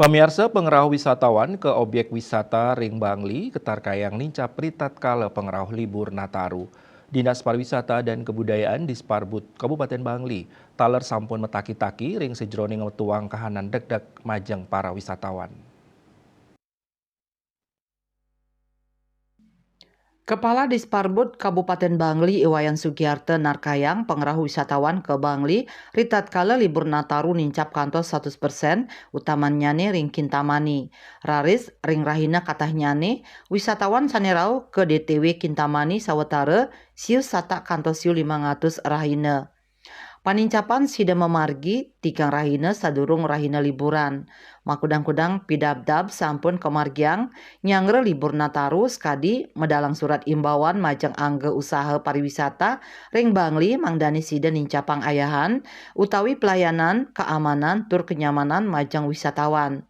Pemirsa pengerau wisatawan ke objek wisata Ring Bangli, Ketarkayang Nincap Ritatkala pengerau libur Nataru. Dinas Pariwisata dan Kebudayaan di Sparbud Kabupaten Bangli, taler sampun metaki-taki ring sejroning wetuang kahanan deg-deg majeng para wisatawan. Kepala Disparbud Kabupaten Bangli Iwayan Sugiarto Narkayang pengerah wisatawan ke Bangli ritatkala libur Nataru nincap kantos 100% utamanya ring Kintamani. Raris ring rahina katahnyane wisatawan sanerau ke DTW Kintamani sawetara siu sata kantos siu 500 rahina. Panincapan sida memargi tikang rahina sadurung rahina liburan. Makudang-kudang pidabdab sampun kemargiang nyangre libur Nataru skadi medalang surat imbauan majeng angge usaha pariwisata ring Bangli mangdani sida nincapang ayahan utawi pelayanan keamanan tur kenyamanan majeng wisatawan.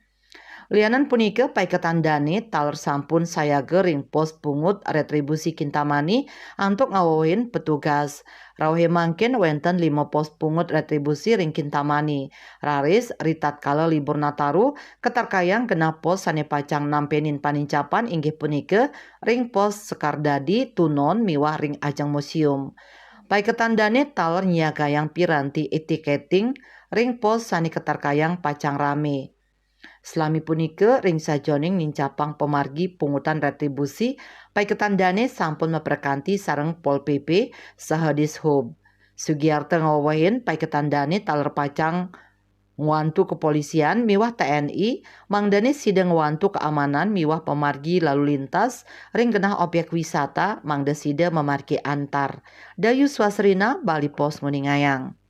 Lianan punika paiketan dani taler sampun saya gering pos pungut retribusi Kintamani untuk ngawohin petugas. Rawhe mangkin wenten 5 pos pungut retribusi ring Kintamani. Raris ritat kala libur Nataru ketarkayang kena pos sane pacang nampenin panincapan inggih punika ring pos Sekardadi Tunon miwah ring ajang museum. Paiketan dani taler nyiagayang piranti etiketing ring pos sane ketarkayang pacang rame. Selami punika ring sajoning nincapang pemargi pungutan retribusi paiketan dane sampun meprekanti sareng Pol PP saha Dishub. Sugiarto ngawahin paiketan dane taler pacang ngwantu kepolisian miwah TNI mangdane sidang ngwantu keamanan miwah pemargi lalu lintas ring genah objek wisata mangda sida memargi antar. Dayu Swasrina Bali Pos Nguningayang.